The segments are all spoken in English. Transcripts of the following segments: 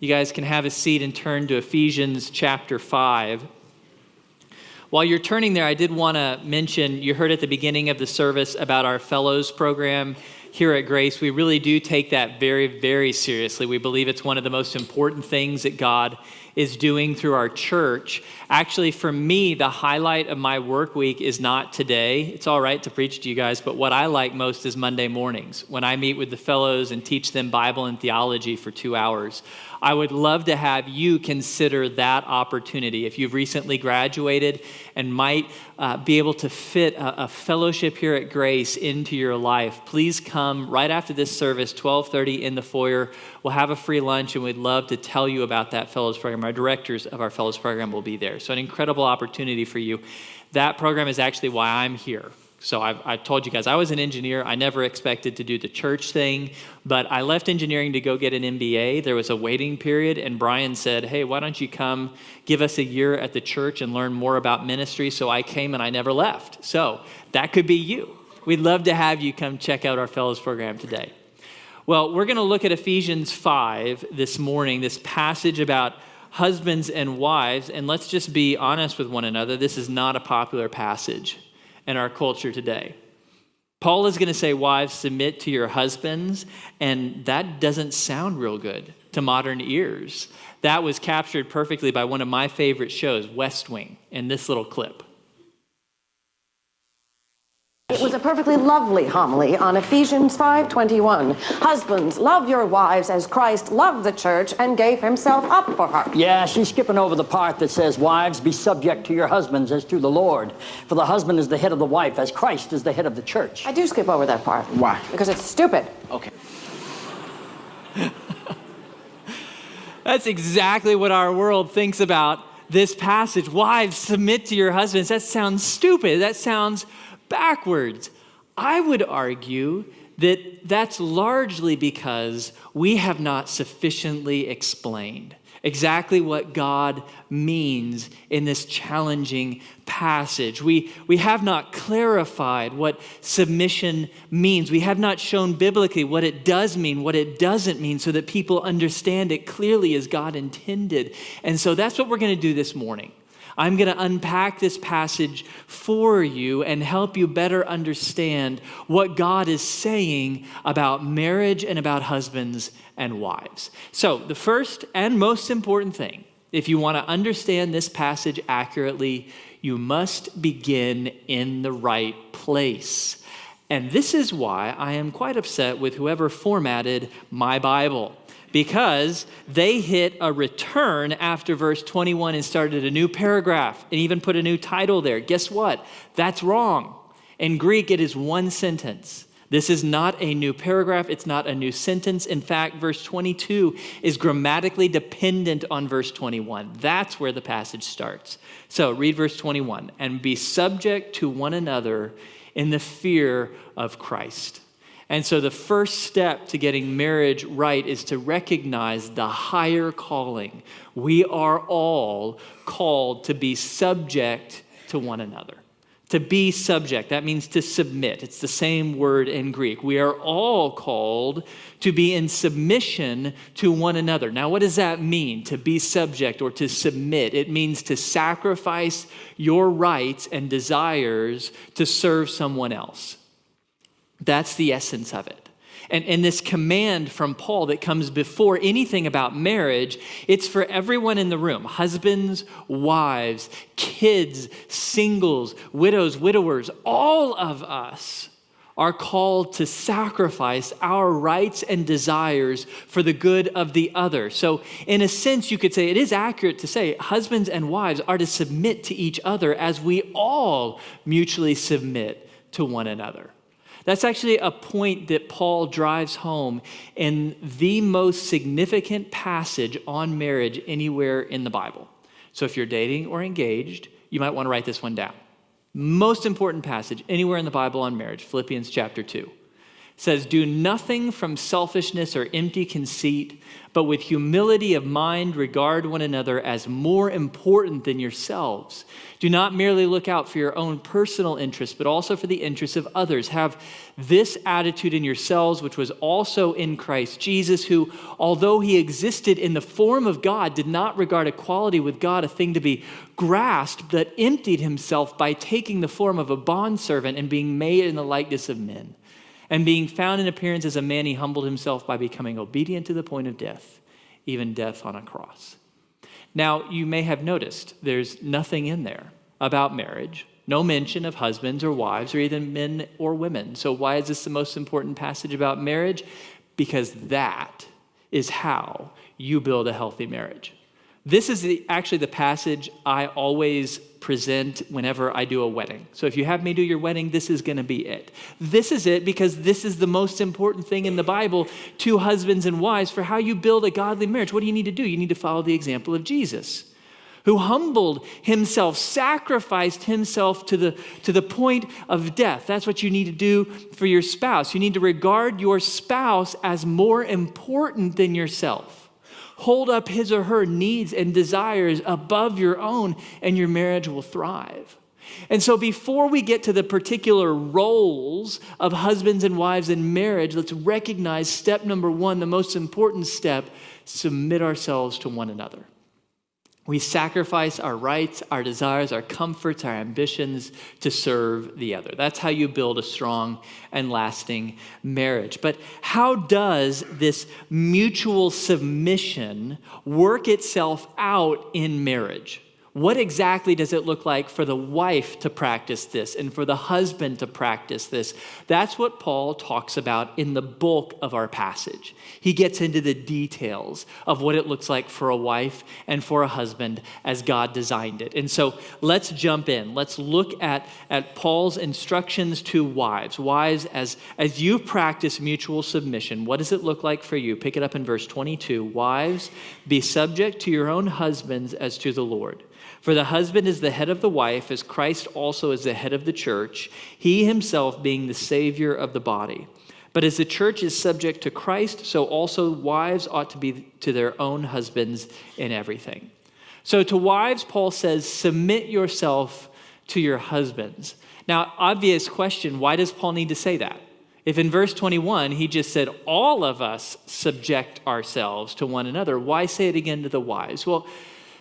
You guys can have a seat and turn to Ephesians chapter 5. While you're turning there, I did want to mention, you heard at the beginning of the service about our Fellows program here at Grace. We really do take that very, very seriously. We believe it's one of the most important things that God is doing through our church. Actually, for me, the highlight of my work week is not today. It's all right to preach to you guys, but what I like most is Monday mornings when I meet with the fellows and teach them Bible and theology for 2 hours. I would love to have you consider that opportunity. If you've recently graduated and might be able to fit a fellowship here at Grace into your life, please come right after this service, 12:30 in the foyer. We'll have a free lunch, and we'd love to tell you about that Fellows program. Our directors of our Fellows program will be there. So an incredible opportunity for you. That program is actually why I'm here. So I told you guys, I was an engineer. I never expected to do the church thing, but I left engineering to go get an MBA. There was a waiting period, and Brian said, hey, why don't you come give us a year at the church and learn more about ministry? So I came and I never left. So that could be you. We'd love to have you come check out our Fellows program today. Well, we're going to look at Ephesians 5 this morning, this passage about husbands and wives, and let's just be honest with one another. This is not a popular passage in our culture today. Paul is going to say, wives, submit to your husbands, and that doesn't sound real good to modern ears. That was captured perfectly by one of my favorite shows, West Wing, in this little clip. It was a perfectly lovely homily on Ephesians 5:21. Husbands, love your wives as Christ loved the church and gave himself up for her. Yeah, she's skipping over the part that says, wives, be subject to your husbands as to the Lord. For the husband is the head of the wife, as Christ is the head of the church. I do skip over that part. Why? Because it's stupid. Okay. That's exactly what our world thinks about this passage. Wives, submit to your husbands. That sounds stupid. That sounds backwards. I would argue that that's largely because we have not sufficiently explained exactly what God means in this challenging passage. We have not clarified what submission means. We have not shown biblically what it does mean, what it doesn't mean, so that people understand it clearly as God intended. And so that's what we're going to do this morning. I'm going to unpack this passage for you and help you better understand what God is saying about marriage and about husbands and wives. So the first and most important thing, if you want to understand this passage accurately, you must begin in the right place. And this is why I am quite upset with whoever formatted my Bible, because they hit a return after verse 21 and started a new paragraph and even put a new title there. Guess what? That's wrong. In Greek, it is one sentence. This is not a new paragraph. It's not a new sentence. In fact, verse 22 is grammatically dependent on verse 21. That's where the passage starts. So read verse 21. And be subject to one another in the fear of Christ. And so the first step to getting marriage right is to recognize the higher calling. We are all called to be subject to one another. To be subject, that means to submit. It's the same word in Greek. We are all called to be in submission to one another. Now, what does that mean, to be subject or to submit? It means to sacrifice your rights and desires to serve someone else. That's the essence of it. And this command from Paul that comes before anything about marriage, it's for everyone in the room. Husbands, wives, kids, singles, widows, widowers, all of us are called to sacrifice our rights and desires for the good of the other. So in a sense, you could say it is accurate to say husbands and wives are to submit to each other as we all mutually submit to one another. That's actually a point that Paul drives home in the most significant passage on marriage anywhere in the Bible. So if you're dating or engaged, you might want to write this one down. Most important passage anywhere in the Bible on marriage, Philippians chapter 2. says, do nothing from selfishness or empty conceit, but with humility of mind regard one another as more important than yourselves. Do not merely look out for your own personal interests, but also for the interests of others. Have this attitude in yourselves, which was also in Christ Jesus, who, although he existed in the form of God, did not regard equality with God a thing to be grasped, but emptied himself by taking the form of a bondservant and being made in the likeness of men. And being found in appearance as a man, he humbled himself by becoming obedient to the point of death, even death on a cross. Now, you may have noticed there's nothing in there about marriage, no mention of husbands or wives or even men or women. So why is this the most important passage about marriage? Because that is how you build a healthy marriage. This is actually the passage I always present whenever I do a wedding. So if you have me do your wedding, this is going to be it. This is it because this is the most important thing in the Bible to husbands and wives for how you build a godly marriage. What do you need to do? You need to follow the example of Jesus, who humbled himself, sacrificed himself to the point of death. That's what you need to do for your spouse. You need to regard your spouse as more important than yourself. Hold up his or her needs and desires above your own, and your marriage will thrive. And so before we get to the particular roles of husbands and wives in marriage, let's recognize step number one, the most important step: submit ourselves to one another. We sacrifice our rights, our desires, our comforts, our ambitions to serve the other. That's how you build a strong and lasting marriage. But how does this mutual submission work itself out in marriage? What exactly does it look like for the wife to practice this and for the husband to practice this? That's what Paul talks about in the bulk of our passage. He gets into the details of what it looks like for a wife and for a husband as God designed it. And so let's jump in. Let's look at Paul's instructions to wives. Wives, as you practice mutual submission, what does it look like for you? Pick it up in verse 22. Wives, be subject to your own husbands as to the Lord. For the husband is the head of the wife, as Christ also is the head of the church, he himself being the Savior of the body. But as the church is subject to Christ, so also wives ought to be to their own husbands in everything. So to wives, Paul says, submit yourself to your husbands. Now, obvious question, why does Paul need to say that? If in verse 21, he just said, all of us subject ourselves to one another, why say it again to the wives? Well,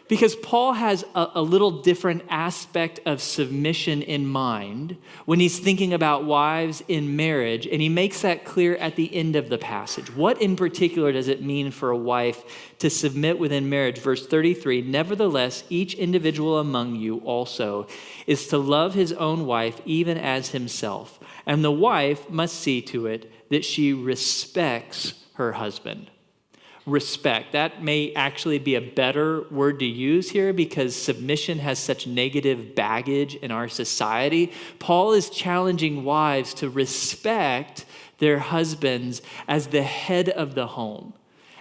because Paul has a little different aspect of submission in mind when he's thinking about wives in marriage, and he makes that clear at the end of the passage. What in particular does it mean for a wife to submit within marriage? Verse 33, nevertheless, each individual among you also is to love his own wife even as himself, and the wife must see to it that she respects her husband. Respect. That may actually be a better word to use here because submission has such negative baggage in our society. Paul is challenging wives to respect their husbands as the head of the home.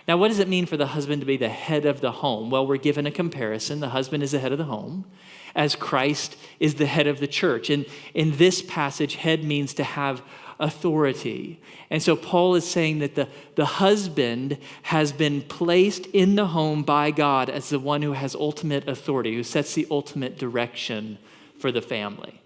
Now, what does it mean for the husband to be the head of the home? Well, we're given a comparison. The husband is the head of the home, as Christ is the head of the church. And in this passage, head means to have authority. And so Paul is saying that the husband has been placed in the home by God as the one who has ultimate authority, who sets the ultimate direction for the family.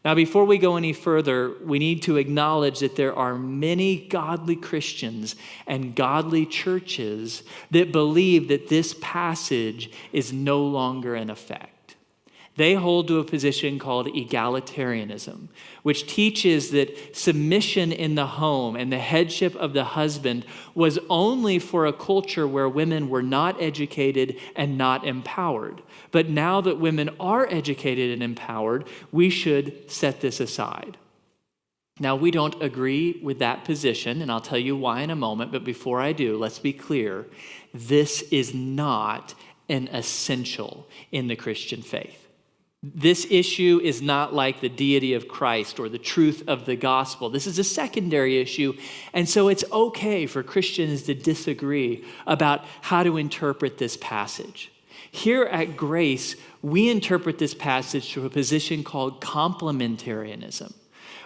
Now, before we go any further, we need to acknowledge that there are many godly Christians and godly churches that believe that this passage is no longer in effect. They hold to a position called egalitarianism, which teaches that submission in the home and the headship of the husband was only for a culture where women were not educated and not empowered. But now that women are educated and empowered, we should set this aside. Now, we don't agree with that position, and I'll tell you why in a moment, but before I do, let's be clear. This is not an essential in the Christian faith. This issue is not like the deity of Christ or the truth of the gospel. This is a secondary issue, and so it's okay for Christians to disagree about how to interpret this passage. Here at Grace, we interpret this passage through a position called complementarianism,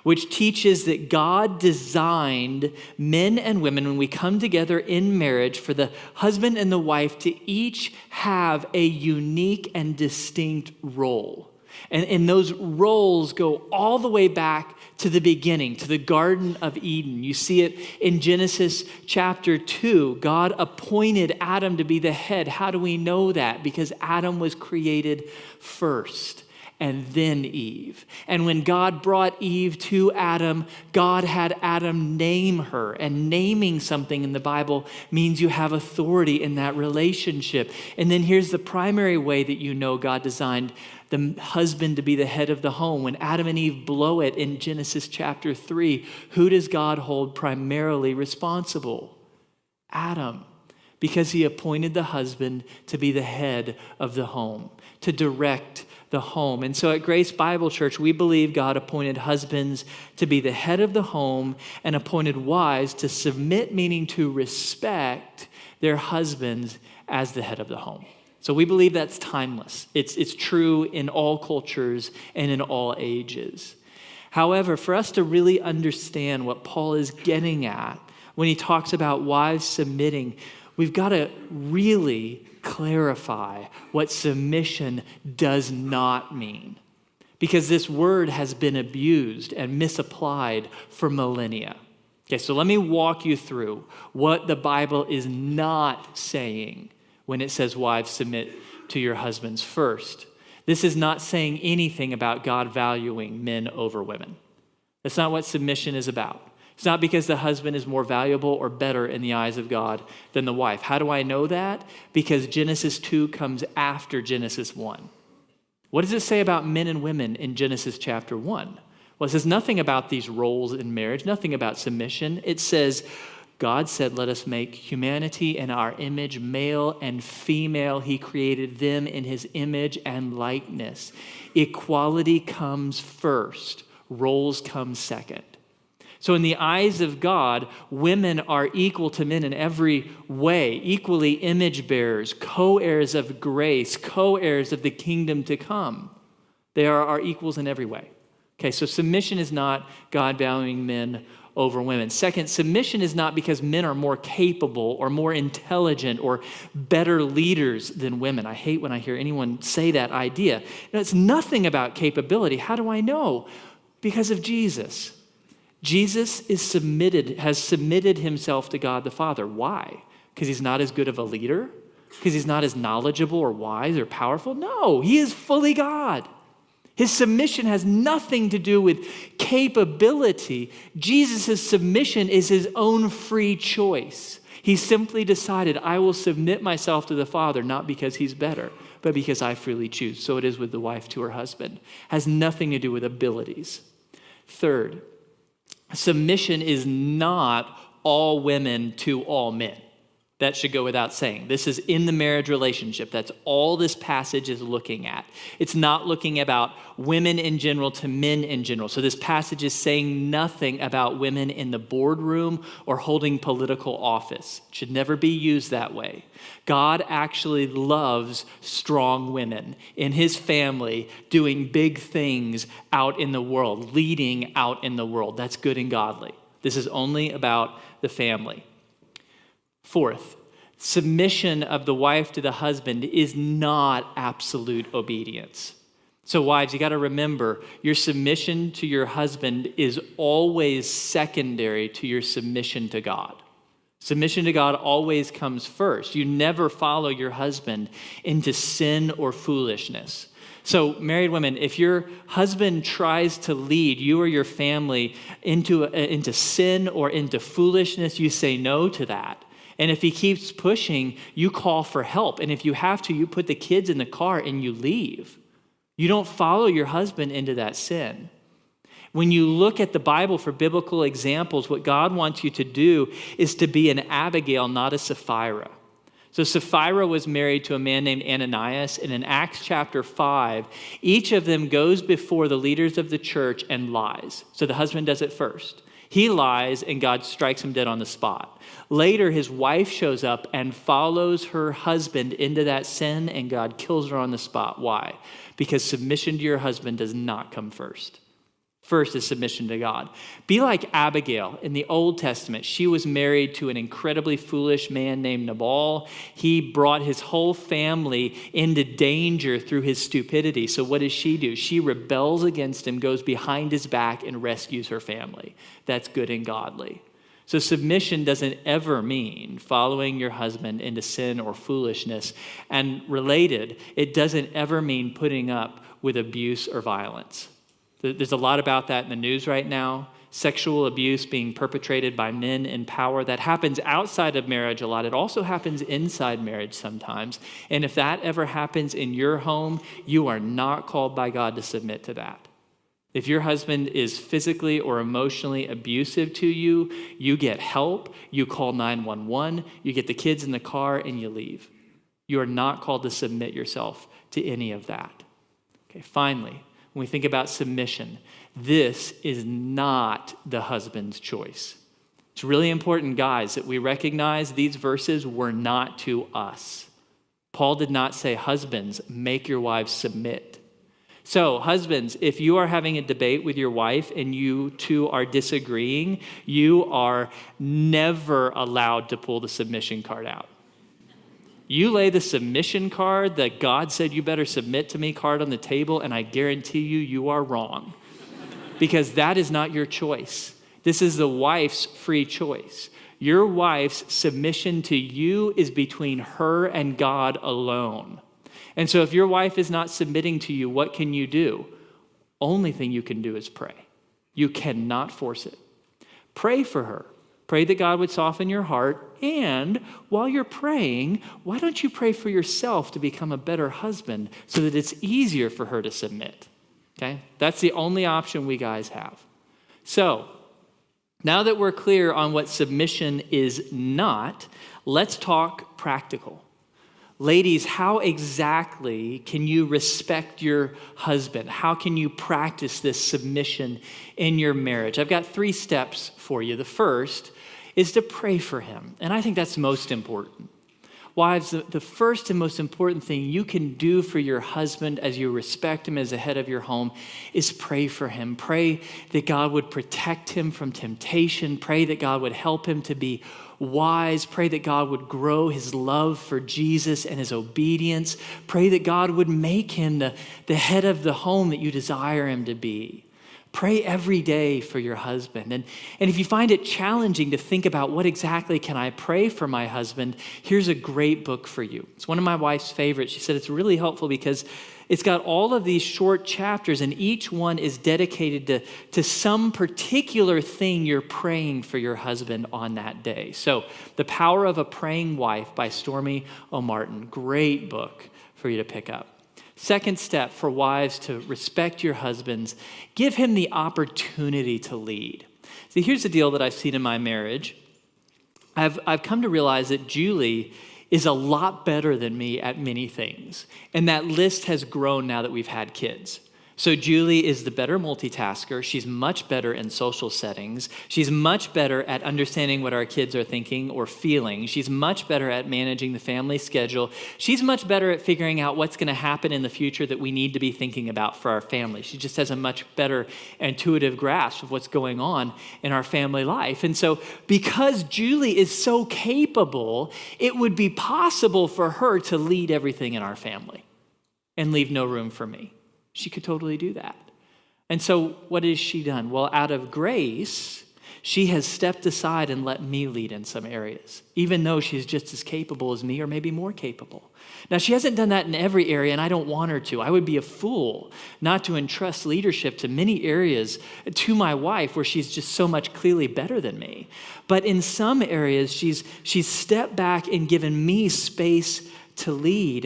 which teaches that God designed men and women, when we come together in marriage, for the husband and the wife to each have a unique and distinct role. And those roles go all the way back to the beginning, to the Garden of Eden. You see it in Genesis chapter 2. God appointed Adam to be the head. How do we know that? Because Adam was created first, and then Eve. And when God brought Eve to Adam, God had Adam name her. And naming something in the Bible means you have authority in that relationship. And then here's the primary way that you know God designed the husband to be the head of the home. When Adam and Eve blow it in Genesis chapter 3, who does God hold primarily responsible? Adam, because he appointed the husband to be the head of the home, to direct the home. And so at Grace Bible Church, we believe God appointed husbands to be the head of the home and appointed wives to submit, meaning to respect their husbands as the head of the home. So we believe that's timeless. It's true in all cultures and in all ages. However, for us to really understand what Paul is getting at when he talks about wives submitting, we've got to really clarify what submission does not mean, because this word has been abused and misapplied for millennia. Okay, so let me walk you through what the Bible is not saying when it says, wives, submit to your husbands first. This is not saying anything about God valuing men over women. That's not what submission is about. It's not because the husband is more valuable or better in the eyes of God than the wife. How do I know that? Because Genesis 2 comes after Genesis 1. What does it say about men and women in Genesis chapter 1? Well, it says nothing about these roles in marriage, nothing about submission. It says, God said, let us make humanity in our image, male and female. He created them in his image and likeness. Equality comes first. Roles come second. So in the eyes of God, women are equal to men in every way, equally image bearers, co-heirs of grace, co-heirs of the kingdom to come. They are our equals in every way. Okay, so submission is not God valuing men over women. Second, submission is not because men are more capable or more intelligent or better leaders than women. I hate when I hear anyone say that idea. No, it's nothing about capability. How do I know? Because of Jesus. Jesus has submitted himself to God the Father. Why? Because he's not as good of a leader? Because he's not as knowledgeable or wise or powerful? No, he is fully God. His submission has nothing to do with capability. Jesus' submission is his own free choice. He simply decided, I will submit myself to the Father, not because he's better, but because I freely choose. So it is with the wife to her husband. Has nothing to do with abilities. Third, submission is not all women to all men. That should go without saying. This is in the marriage relationship. That's all this passage is looking at. It's not looking about women in general to men in general. So this passage is saying nothing about women in the boardroom or holding political office. It should never be used that way. God actually loves strong women in his family doing big things out in the world, leading out in the world. That's good and godly. This is only about the family. Fourth, submission of the wife to the husband is not absolute obedience. So wives, you got to remember, your submission to your husband is always secondary to your submission to God. Submission to God always comes first. You never follow your husband into sin or foolishness. So married women, if your husband tries to lead you or your family into sin or into foolishness, you say no to that. And if he keeps pushing, you call for help. And if you have to, you put the kids in the car and you leave. You don't follow your husband into that sin. When you look at the Bible for biblical examples, what God wants you to do is to be an Abigail, not a Sapphira. So Sapphira was married to a man named Ananias, and in Acts chapter 5, each of them goes before the leaders of the church and lies. So the husband does it first. He lies, and God strikes him dead on the spot. Later, his wife shows up and follows her husband into that sin, and God kills her on the spot. Why? Because submission to your husband does not come first. First is submission to God. Be like Abigail in the Old Testament. She was married to an incredibly foolish man named Nabal. He brought his whole family into danger through his stupidity. So what does she do? She rebels against him, goes behind his back, and rescues her family. That's good and godly. So submission doesn't ever mean following your husband into sin or foolishness. And related, it doesn't ever mean putting up with abuse or violence. There's a lot about that in the news right now. Sexual abuse being perpetrated by men in power. That happens outside of marriage a lot. It also happens inside marriage sometimes. And if that ever happens in your home, you are not called by God to submit to that. If your husband is physically or emotionally abusive to you, you get help, you call 911, you get the kids in the car, and you leave. You are not called to submit yourself to any of that. Okay, finally, when we think about submission, this is not the husband's choice. It's really important, guys, that we recognize these verses were not to us. Paul did not say, husbands, make your wives submit. So, husbands, if you are having a debate with your wife and you two are disagreeing, you are never allowed to pull the submission card out. You lay the submission card that God said you better submit to me card on the table, and I guarantee you are wrong. Because that is not your choice. This is the wife's free choice. Your wife's submission to you is between her and God alone. And so if your wife is not submitting to you, what can you do? Only thing you can do is pray. You cannot force it. Pray for her. Pray that God would soften your heart. And while you're praying, why don't you pray for yourself to become a better husband so that it's easier for her to submit? Okay? That's the only option we guys have. So, now that we're clear on what submission is not, let's talk practical. Ladies, how exactly can you respect your husband? How can you practice this submission in your marriage? I've got 3 steps for you. The first is to pray for him. And I think that's most important. Wives, the first and most important thing you can do for your husband as you respect him as the head of your home is pray for him. Pray that God would protect him from temptation. Pray that God would help him to be wise. Pray that God would grow his love for Jesus and his obedience. Pray that God would make him the head of the home that you desire him to be. Pray every day for your husband. And if you find it challenging to think about what exactly can I pray for my husband, here's a great book for you. It's one of my wife's favorites. She said it's really helpful because it's got all of these short chapters and each one is dedicated to some particular thing you're praying for your husband on that day. So The Power of a Praying Wife by Stormy O'Martin. Great book for you to pick up. Second step for wives to respect your husbands, give him the opportunity to lead. See, here's the deal that I've seen in my marriage. I've come to realize that Julie is a lot better than me at many things. And that list has grown now that we've had kids. So Julie is the better multitasker. She's much better in social settings. She's much better at understanding what our kids are thinking or feeling. She's much better at managing the family schedule. She's much better at figuring out what's going to happen in the future that we need to be thinking about for our family. She just has a much better intuitive grasp of what's going on in our family life. And so because Julie is so capable, it would be possible for her to lead everything in our family and leave no room for me. She could totally do that. And so what has she done? Well, out of grace, she has stepped aside and let me lead in some areas, even though she's just as capable as me or maybe more capable. Now, she hasn't done that in every area, and I don't want her to. I would be a fool not to entrust leadership to many areas to my wife where she's just so much clearly better than me. But in some areas, she's stepped back and given me space to lead.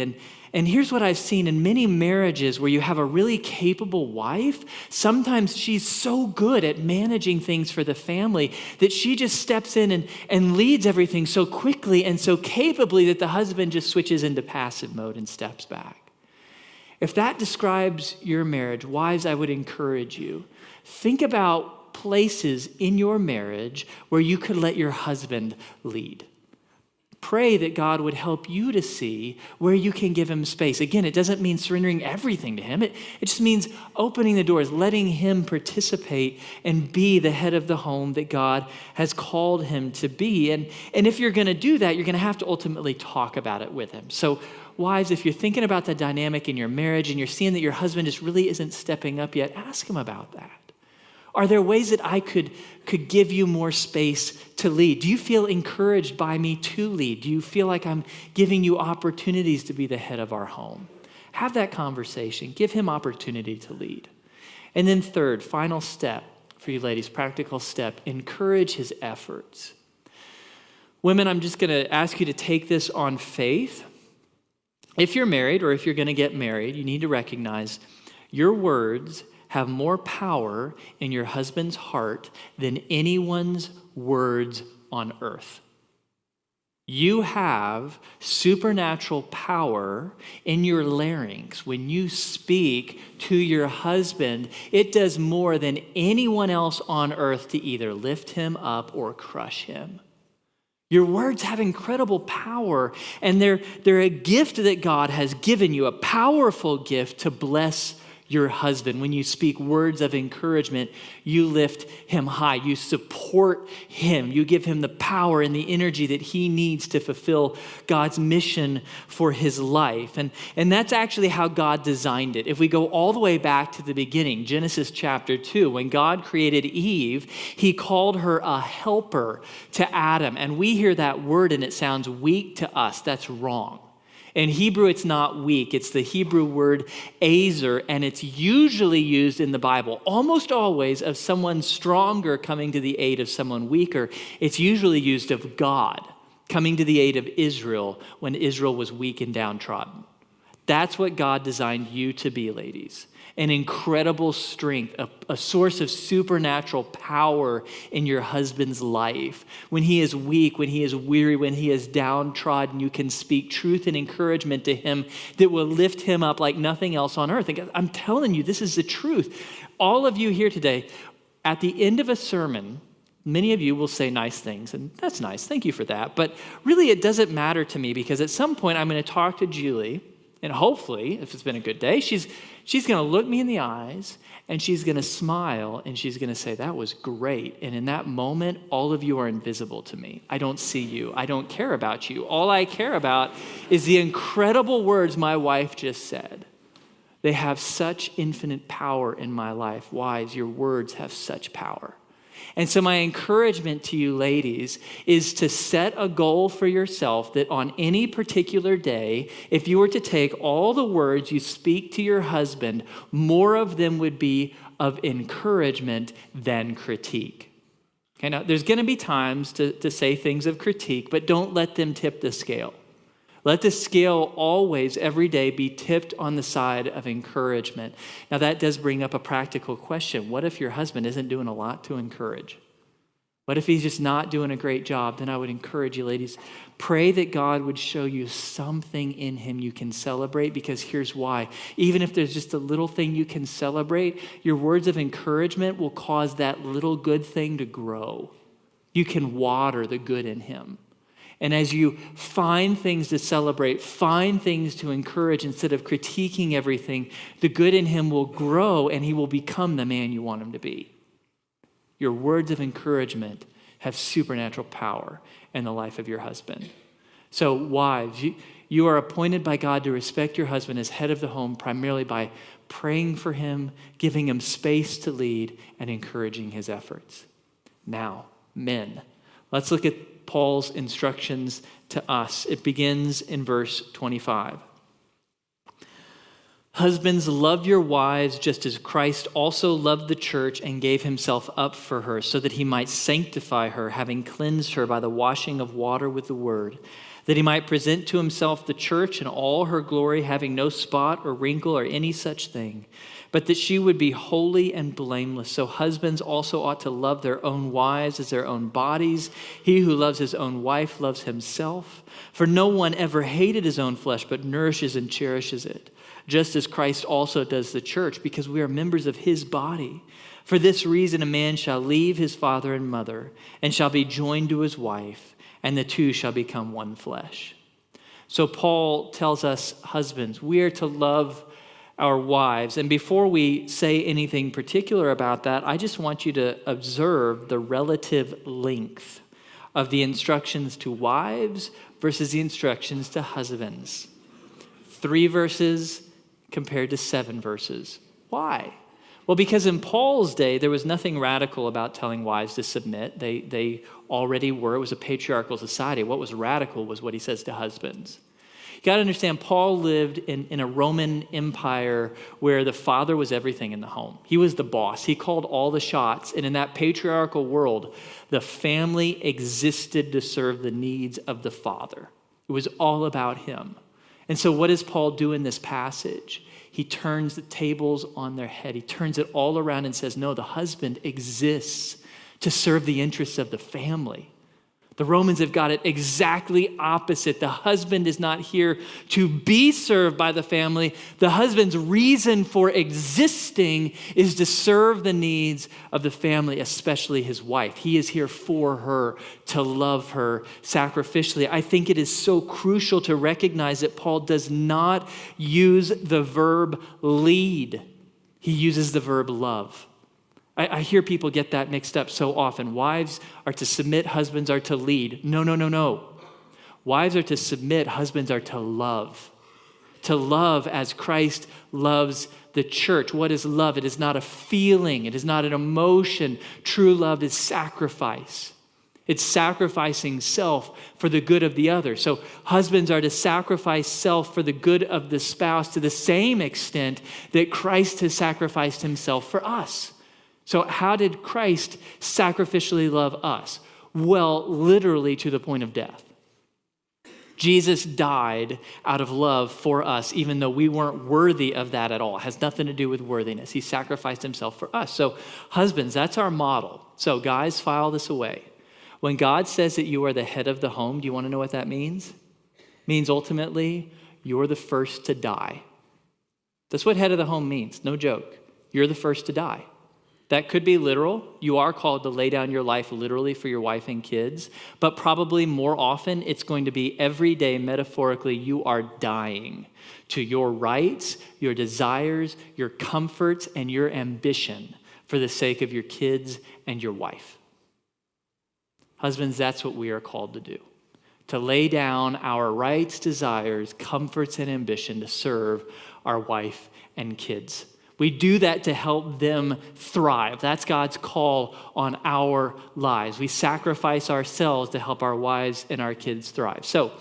And here's what I've seen in many marriages where you have a really capable wife. Sometimes she's so good at managing things for the family that she just steps in and leads everything so quickly and so capably that the husband just switches into passive mode and steps back. If that describes your marriage, wives, I would encourage you. Think about places in your marriage where you could let your husband lead. Pray that God would help you to see where you can give him space. Again, it doesn't mean surrendering everything to him. It just means opening the doors, letting him participate and be the head of the home that God has called him to be. And if you're going to do that, you're going to have to ultimately talk about it with him. So wives, if you're thinking about the dynamic in your marriage and you're seeing that your husband just really isn't stepping up yet, ask him about that. Are there ways that I could give you more space to lead? Do you feel encouraged by me to lead? Do you feel like I'm giving you opportunities to be the head of our home? Have that conversation. Give him opportunity to lead. And then third, final step for you ladies, practical step, encourage his efforts. Women, I'm just going to ask you to take this on faith. If you're married or if you're going to get married, you need to recognize your words have more power in your husband's heart than anyone's words on earth. You have supernatural power in your larynx. When you speak to your husband, it does more than anyone else on earth to either lift him up or crush him. Your words have incredible power, and they're a gift that God has given you, a powerful gift to bless your husband. When you speak words of encouragement, you lift him high. You support him. You give him the power and the energy that he needs to fulfill God's mission for his life. And that's actually how God designed it. If we go all the way back to the beginning, Genesis chapter 2, when God created Eve, he called her a helper to Adam. And we hear that word and it sounds weak to us. That's wrong. In Hebrew, it's not weak. It's the Hebrew word azer, and it's usually used in the Bible, almost always of someone stronger coming to the aid of someone weaker. It's usually used of God coming to the aid of Israel when Israel was weak and downtrodden. That's what God designed you to be, ladies. An incredible strength, a source of supernatural power in your husband's life. When he is weak, when he is weary, when he is downtrodden, you can speak truth and encouragement to him that will lift him up like nothing else on earth. And I'm telling you, this is the truth. All of you here today, at the end of a sermon, many of you will say nice things, and that's nice. Thank you for that. But really, it doesn't matter to me because at some point, I'm going to talk to Julie, and hopefully, if it's been a good day, she's going to look me in the eyes and she's going to smile and she's going to say, that was great. And in that moment, all of you are invisible to me. I don't see you. I don't care about you. All I care about is the incredible words my wife just said. They have such infinite power in my life. Wives, your words have such power. And so my encouragement to you ladies is to set a goal for yourself that on any particular day, if you were to take all the words you speak to your husband, more of them would be of encouragement than critique. Okay, now there's going to be times to say things of critique, but don't let them tip the scale. Let the scale always, every day, be tipped on the side of encouragement. Now, that does bring up a practical question. What if your husband isn't doing a lot to encourage? What if he's just not doing a great job? Then I would encourage you, ladies, pray that God would show you something in him you can celebrate, because here's why. Even if there's just a little thing you can celebrate, your words of encouragement will cause that little good thing to grow. You can water the good in him. And as you find things to celebrate, find things to encourage instead of critiquing everything, the good in him will grow and he will become the man you want him to be. Your words of encouragement have supernatural power in the life of your husband. So wives, you are appointed by God to respect your husband as head of the home, primarily by praying for him, giving him space to lead, and encouraging his efforts. Now, men, let's look at Paul's instructions to us. It begins in verse 25. Husbands, love your wives just as Christ also loved the church and gave himself up for her, so that he might sanctify her, having cleansed her by the washing of water with the word, that he might present to himself the church in all her glory, having no spot or wrinkle or any such thing, but that she would be holy and blameless. So husbands also ought to love their own wives as their own bodies. He who loves his own wife loves himself. For no one ever hated his own flesh, but nourishes and cherishes it, just as Christ also does the church, because we are members of his body. For this reason, a man shall leave his father and mother, and shall be joined to his wife, and the two shall become one flesh. So Paul tells us, husbands, we are to love our wives. And before we say anything particular about that, I just want you to observe the relative length of the instructions to wives versus the instructions to husbands. 3 verses compared to 7 verses. Why? Well, because in Paul's day, there was nothing radical about telling wives to submit. They already were. It was a patriarchal society. What was radical was what he says to husbands. You got to understand, Paul lived in a Roman Empire where the father was everything in the home. He was the boss. He called all the shots. And in that patriarchal world, the family existed to serve the needs of the father. It was all about him. And so what does Paul do in this passage? He turns the tables on their head. He turns it all around and says, no, the husband exists to serve the interests of the family. The Romans have got it exactly opposite. The husband is not here to be served by the family. The husband's reason for existing is to serve the needs of the family, especially his wife. He is here for her, to love her sacrificially. I think it is so crucial to recognize that Paul does not use the verb lead. He uses the verb love. I hear people get that mixed up so often. Wives are to submit, husbands are to lead. No. Wives are to submit, husbands are to love. To love as Christ loves the church. What is love? It is not a feeling. It is not an emotion. True love is sacrifice. It's sacrificing self for the good of the other. So husbands are to sacrifice self for the good of the spouse to the same extent that Christ has sacrificed himself for us. So how did Christ sacrificially love us? Well, literally to the point of death. Jesus died out of love for us, even though we weren't worthy of that at all. It has nothing to do with worthiness. He sacrificed himself for us. So husbands, that's our model. So guys, file this away. When God says that you are the head of the home, do you want to know what that means? It means ultimately, you're the first to die. That's what head of the home means. No joke. You're the first to die. That could be literal. You are called to lay down your life literally for your wife and kids, but probably more often it's going to be every day metaphorically you are dying to your rights, your desires, your comforts, and your ambition for the sake of your kids and your wife. Husbands, that's what we are called to do. To lay down our rights, desires, comforts, and ambition to serve our wife and kids. We do that to help them thrive. That's God's call on our lives. We sacrifice ourselves to help our wives and our kids thrive. So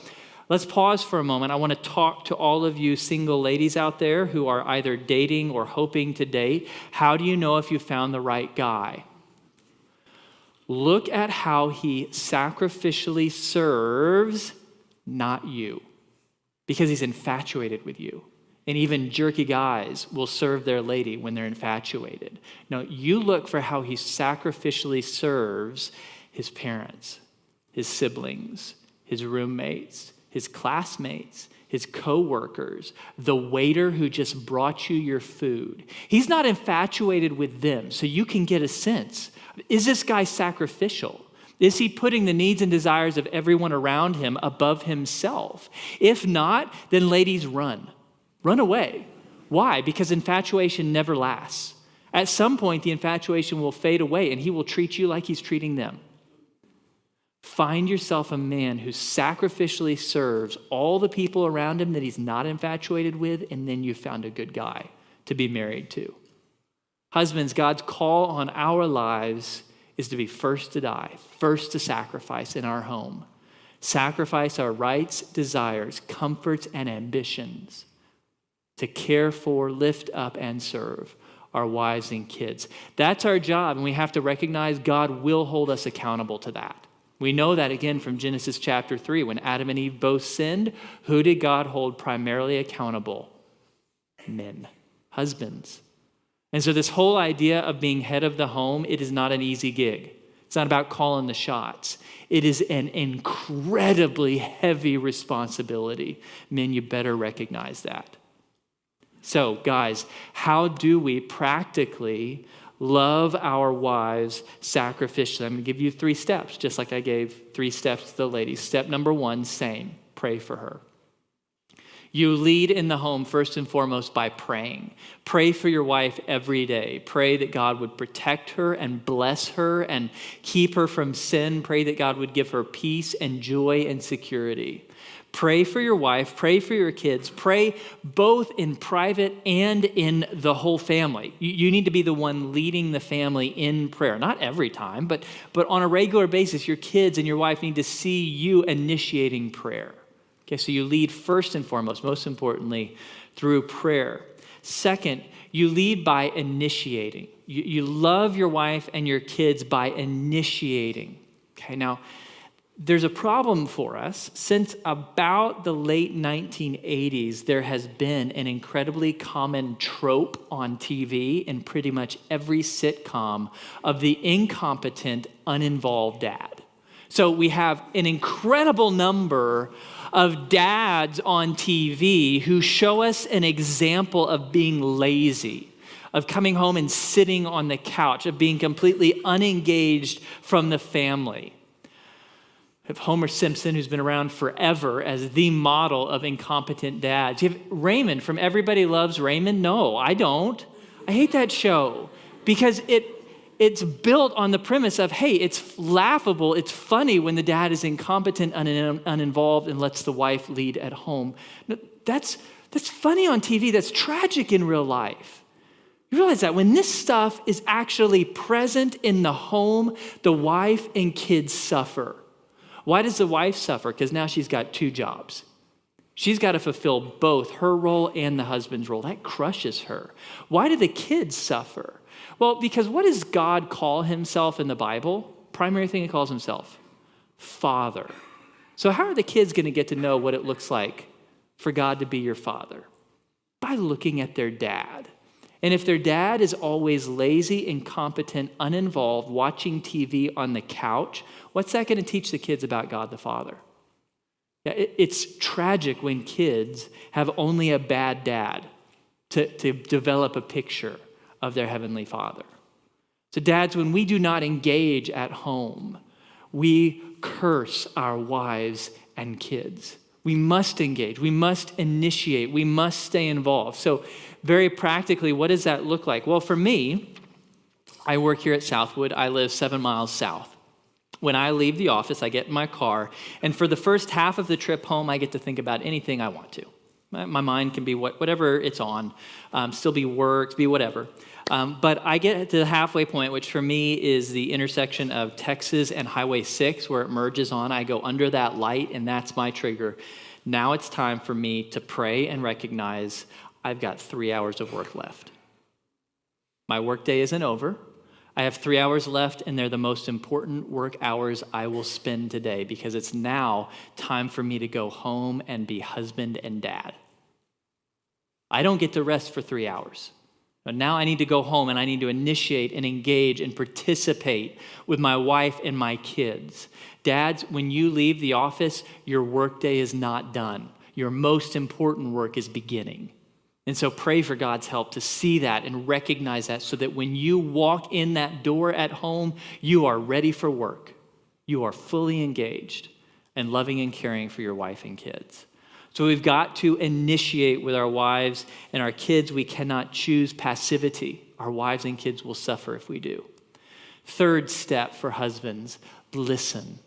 let's pause for a moment. I want to talk to all of you single ladies out there who are either dating or hoping to date. How do you know if you found the right guy? Look at how he sacrificially serves, not you, because he's infatuated with you. And even jerky guys will serve their lady when they're infatuated. No, you look for how he sacrificially serves his parents, his siblings, his roommates, his classmates, his coworkers, the waiter who just brought you your food. He's not infatuated with them, so you can get a sense. Is this guy sacrificial? Is he putting the needs and desires of everyone around him above himself? If not, then ladies, run. Run away. Why? Because infatuation never lasts. At some point, the infatuation will fade away and he will treat you like he's treating them. Find yourself a man who sacrificially serves all the people around him that he's not infatuated with, and then you've found a good guy to be married to. Husbands, God's call on our lives is to be first to die, first to sacrifice in our home. Sacrifice our rights, desires, comforts, and ambitions to care for, lift up, and serve our wives and kids. That's our job, and we have to recognize God will hold us accountable to that. We know that again from Genesis chapter 3. When Adam and Eve both sinned, who did God hold primarily accountable? Men, husbands. And so this whole idea of being head of the home, it is not an easy gig. It's not about calling the shots. It is an incredibly heavy responsibility. Men, you better recognize that. So, guys, how do we practically Love our wives sacrificially. I'm going to give you 3 steps, just like I gave 3 steps to the ladies. Step number 1, same, pray for her. You lead in the home first and foremost by praying. Pray for your wife every day. Pray that God would protect her and bless her and keep her from sin. Pray that God would give her peace and joy and security. Pray for your wife, pray for your kids, pray both in private and in the whole family. You need to be the one leading the family in prayer. Not every time, but on a regular basis, your kids and your wife need to see you initiating prayer. Okay, so you lead first and foremost, most importantly, through prayer. Second, you lead by initiating. You love your wife and your kids by initiating. Okay, now, there's a problem for us. Since about the late 1980s, there has been an incredibly common trope on TV in pretty much every sitcom of the incompetent, uninvolved dad. So we have an incredible number of dads on TV who show us an example of being lazy, of coming home and sitting on the couch, of being completely unengaged from the family. Of Homer Simpson, who's been around forever as the model of incompetent dads. You have Raymond from Everybody Loves Raymond. No, I don't. I hate that show because it's built on the premise of, hey, it's laughable, it's funny when the dad is incompetent, uninvolved, and lets the wife lead at home. No, that's funny on TV. That's tragic in real life. You realize that when this stuff is actually present in the home, the wife and kids suffer. Why does the wife suffer? Because now she's got 2 jobs. She's got to fulfill both her role and the husband's role. That crushes her. Why do the kids suffer? Well, because what does God call himself in the Bible? Primary thing he calls himself, Father. So how are the kids going to get to know what it looks like for God to be your father? By looking at their dad. And if their dad is always lazy, incompetent, uninvolved, watching TV on the couch, what's that going to teach the kids about God the Father? Yeah, it's tragic when kids have only a bad dad to develop a picture of their heavenly Father. So dads, when we do not engage at home, we curse our wives and kids. We must engage. We must initiate. We must stay involved. So very practically, what does that look like? Well, for me, I work here at Southwood. I live 7 miles south. When I leave the office, I get in my car, and for the first half of the trip home, I get to think about anything I want to. My mind can be whatever it's on, still be work, be whatever. But I get to the halfway point, which for me is the intersection of Texas and Highway 6, where it merges on. I go under that light, and that's my trigger. Now it's time for me to pray and recognize I've got 3 hours of work left. My workday isn't over. I have 3 hours left, and they're the most important work hours I will spend today because it's now time for me to go home and be husband and dad. I don't get to rest for 3 hours. But now I need to go home and I need to initiate and engage and participate with my wife and my kids. Dads, when you leave the office, your workday is not done. Your most important work is beginning. And so pray for God's help to see that and recognize that so that when you walk in that door at home, you are ready for work. You are fully engaged and loving and caring for your wife and kids. So we've got to initiate with our wives and our kids. We cannot choose passivity. Our wives and kids will suffer if we do. Third step for husbands, listen.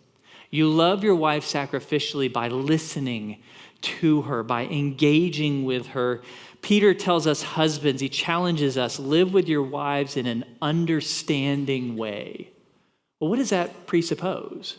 You love your wife sacrificially by listening to her, by engaging with her. Peter tells us husbands, he challenges us, live with your wives in an understanding way. Well, what does that presuppose?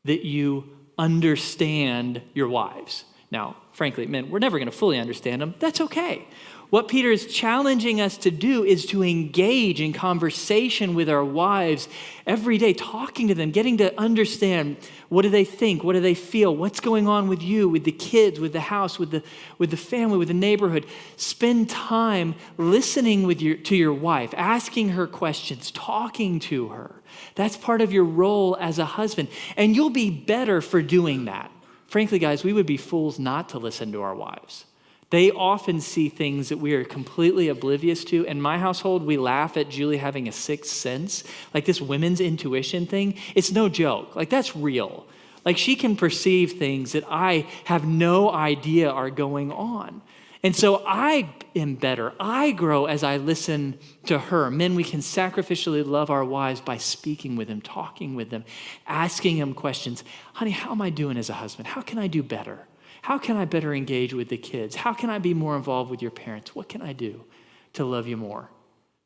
That you understand your wives. Now, frankly, men, we're never going to fully understand them. That's okay. What Peter is challenging us to do is to engage in conversation with our wives every day, talking to them, getting to understand what do they think, what do they feel, what's going on with you, with the kids, with the house, with the family, with the neighborhood. Spend time listening to your wife, asking her questions, talking to her. That's part of your role as a husband, and you'll be better for doing that. Frankly, guys, we would be fools not to listen to our wives. They often see things that we are completely oblivious to. In my household, we laugh at Julie having a sixth sense. Like this women's intuition thing, it's no joke. Like that's real. Like she can perceive things that I have no idea are going on. And so I am better. I grow as I listen to her. Men, we can sacrificially love our wives by speaking with them, talking with them, asking them questions. Honey, how am I doing as a husband? How can I do better? How can I better engage with the kids? How can I be more involved with your parents? What can I do to love you more?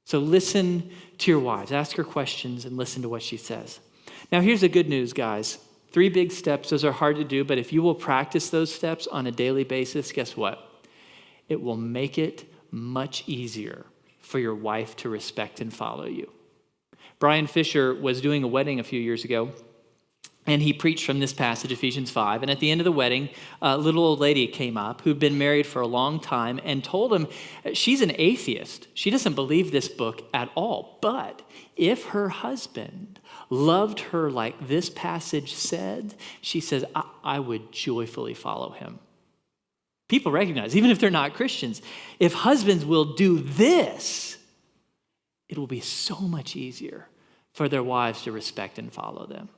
So listen to your wives. Ask her questions and listen to what she says. Now, here's the good news, guys. 3 big steps. Those are hard to do, but if you will practice those steps on a daily basis, guess what? It will make it much easier for your wife to respect and follow you. Brian Fisher was doing a wedding a few years ago, and he preached from this passage, Ephesians 5. And at the end of the wedding, a little old lady came up who'd been married for a long time and told him she's an atheist. She doesn't believe this book at all. But if her husband loved her like this passage said, she says, I would joyfully follow him. People recognize, even if they're not Christians, if husbands will do this, it will be so much easier for their wives to respect and follow them.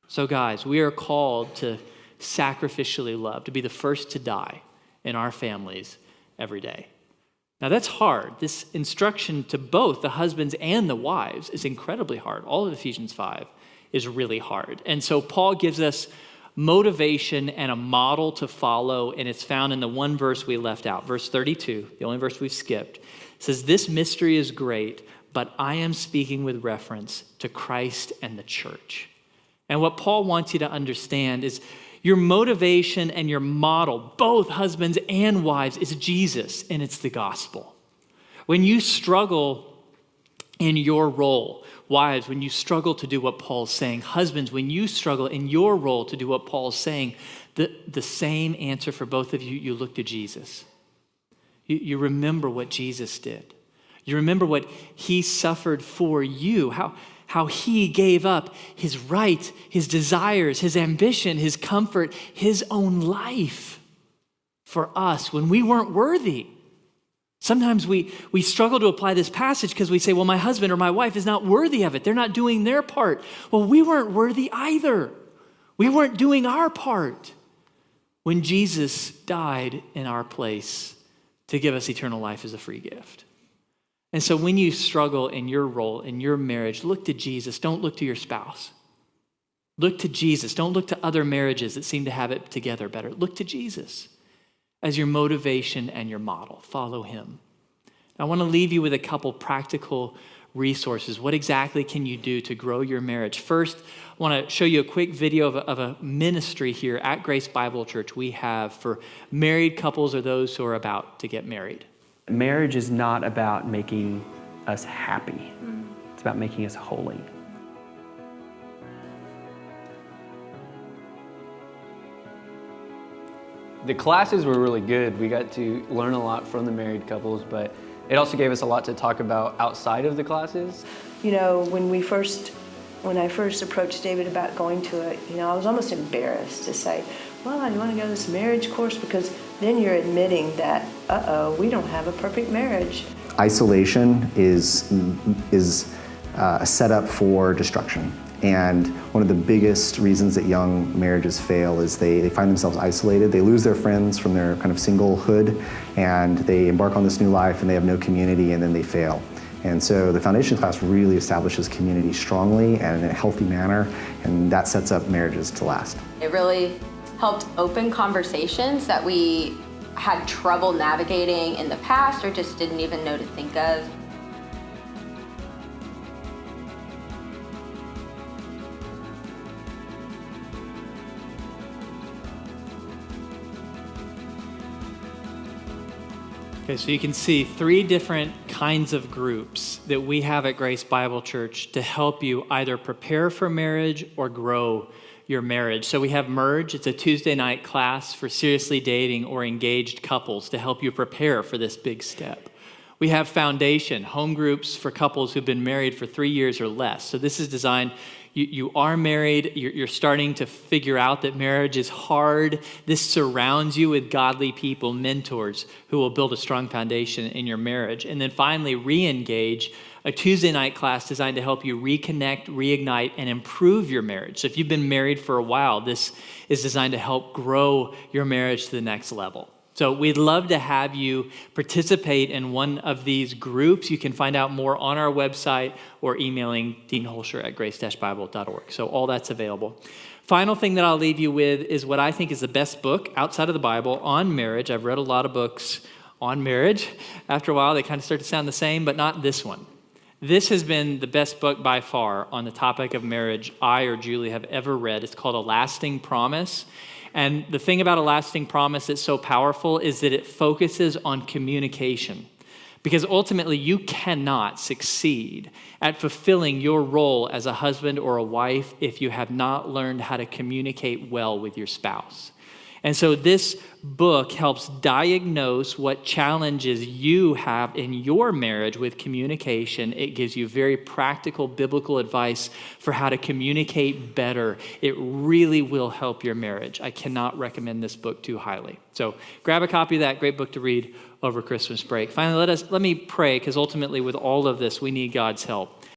So guys, we are called to sacrificially love, to be the first to die in our families every day. Now that's hard. This instruction to both the husbands and the wives is incredibly hard. All of Ephesians 5 is really hard. And so Paul gives us motivation and a model to follow, and it's found in the one verse we left out, verse 32, the only verse we've skipped. It says, this mystery is great, but I am speaking with reference to Christ and the church. And what Paul wants you to understand is your motivation and your model, both husbands and wives, is Jesus, and it's the gospel. When you struggle in your role, wives, when you struggle to do what Paul's saying, husbands, when you struggle in your role to do what Paul's saying, the same answer for both of you, you look to Jesus. You remember what Jesus did. You remember what he suffered for you, how he gave up his right, his desires, his ambition, his comfort, his own life for us when we weren't worthy. Sometimes we struggle to apply this passage because we say, well, my husband or my wife is not worthy of it. They're not doing their part. Well, we weren't worthy either. We weren't doing our part when Jesus died in our place to give us eternal life as a free gift. And so when you struggle in your role, in your marriage, look to Jesus. Don't look to your spouse. Look to Jesus. Don't look to other marriages that seem to have it together better. Look to Jesus as your motivation and your model. Follow him. I want to leave you with a couple practical resources. What exactly can you do to grow your marriage? First, I want to show you a quick video of a ministry here at Grace Bible Church we have for married couples or those who are about to get married. Marriage is not about making us happy. It's about making us holy. The classes were really good. We got to learn a lot from the married couples, but it also gave us a lot to talk about outside of the classes. You know, when I first approached David about going to it, I was almost embarrassed to say, well, you want to go to this marriage course? Because then you're admitting that, we don't have a perfect marriage. Isolation is a setup for destruction. And one of the biggest reasons that young marriages fail is they find themselves isolated. They lose their friends from their kind of singlehood, and they embark on this new life and they have no community, and then they fail. And so the foundation class really establishes community strongly and in a healthy manner, and that sets up marriages to last. It really helped open conversations that we had trouble navigating in the past or just didn't even know to think of. Okay, so you can see 3 different kinds of groups that we have at Grace Bible Church to help you either prepare for marriage or grow your marriage. So we have Merge. It's a Tuesday night class for seriously dating or engaged couples to help you prepare for this big step. We have Foundation, home groups for couples who've been married for 3 years or less. So this is designed, you are married, you're starting to figure out that marriage is hard, this surrounds you with godly people, mentors, who will build a strong foundation in your marriage. And then finally, re-engage, a Tuesday night class designed to help you reconnect, reignite, and improve your marriage. So if you've been married for a while, this is designed to help grow your marriage to the next level. So we'd love to have you participate in one of these groups. You can find out more on our website or emailing Dean Holscher at grace-bible.org. So all that's available. Final thing that I'll leave you with is what I think is the best book outside of the Bible on marriage. I've read a lot of books on marriage. After a while, they kind of start to sound the same, but not this one. This has been the best book by far on the topic of marriage I or Julie have ever read. It's called A Lasting Promise. And the thing about A Lasting Promise that's so powerful is that it focuses on communication. Because ultimately, you cannot succeed at fulfilling your role as a husband or a wife if you have not learned how to communicate well with your spouse. And so this book helps diagnose what challenges you have in your marriage with communication. It gives you very practical biblical advice for how to communicate better. It really will help your marriage. I cannot recommend this book too highly. So grab a copy of that. Great book to read over Christmas break. Finally, let me pray, because ultimately with all of this, we need God's help.